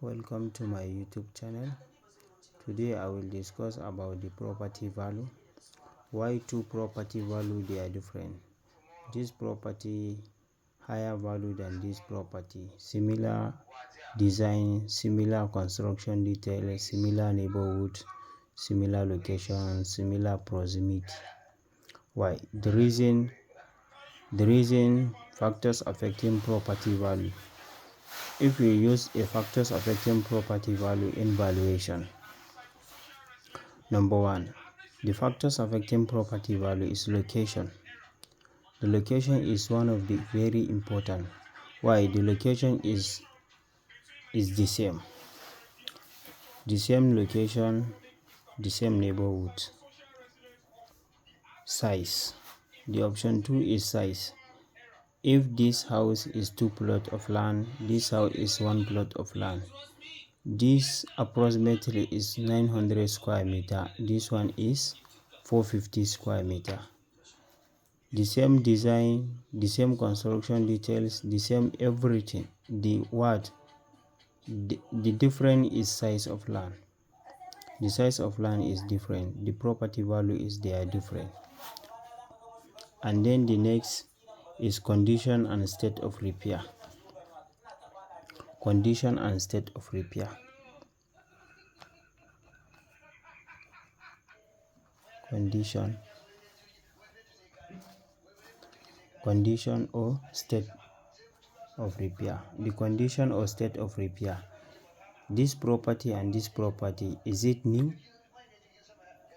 Welcome to my YouTube channel. Today I will discuss about the property value. Why two property value they are different. This property higher value than this property. Similar design, similar construction details, similar neighborhood, similar location, similar proximity. Why? The reason factors affecting property value. If we use a factors affecting property value in valuation, number one, the factors affecting property value is location. The location is one of the very important. Why? The location is the same location, the same neighborhood. Size. The option 2 is size. If this house is 2 plots of land, this house is 1 plot of land. This approximately is 900 square meter. This one is 450 square meter. The same design, the same construction details, the same everything. The difference is size of land. The size of land is different. The property value is there different. And then the next is condition and state of repair. Condition and state of repair. Condition or state of repair. The condition or state of repair. This property and this property, is it new?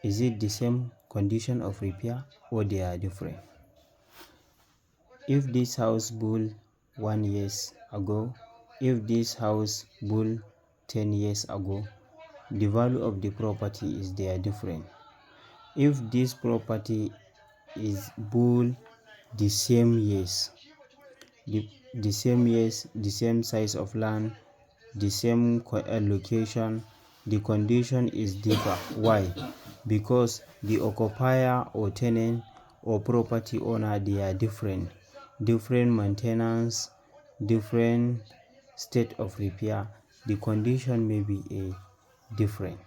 Is it the same condition of repair or they are different? If this house built 1 year ago, if this house built 10 years ago, the value of the property is they are different. If this property is built the same years, the same size of land, the same location, the condition is different. Why? Because the occupier or tenant or property owner, they are different maintenance, different state of repair. The condition may be a different.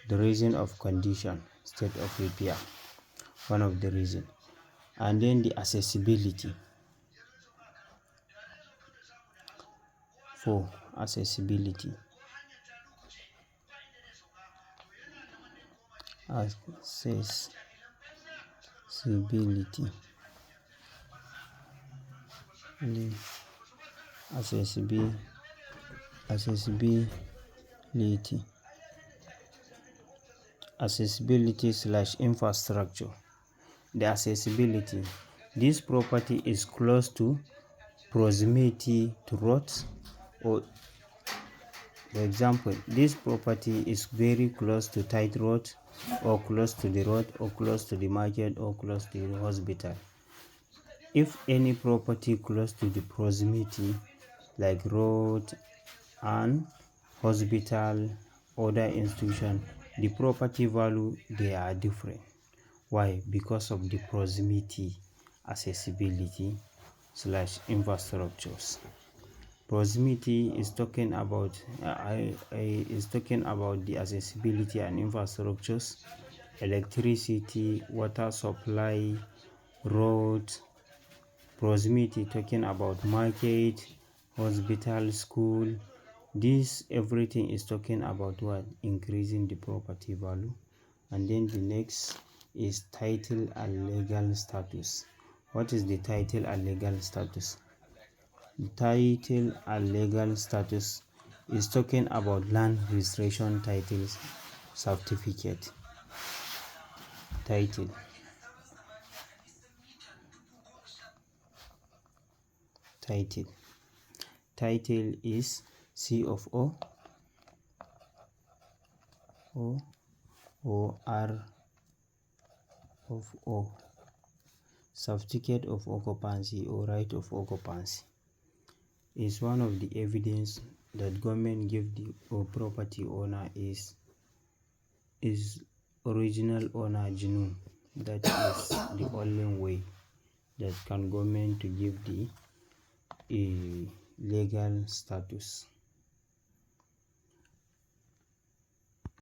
The reason of condition, state of repair, one of the reason. And then the accessibility. For accessibility, accessibility / infrastructure. The accessibility, this property is close to proximity to roads, or for example, this property is very close to tight road, or close to the road, or close to the market, or close to the hospital. If any property close to the proximity like road and hospital, other institution, the property value, they are different. Why? Because of the proximity, accessibility / infrastructures. Proximity is talking about the accessibility and infrastructures, electricity, water supply, road. Proximity talking about market, hospital, school. This everything is talking about what? Increasing the property value. And then the next is title and legal status. What is the title and legal status? The title and legal status is talking about land registration titles certificate. Title is C of O or R of O. Certificate of occupancy or right of occupancy is one of the evidence that government give the property owner is original owner genuine. That is the only way that can government to give the legal status.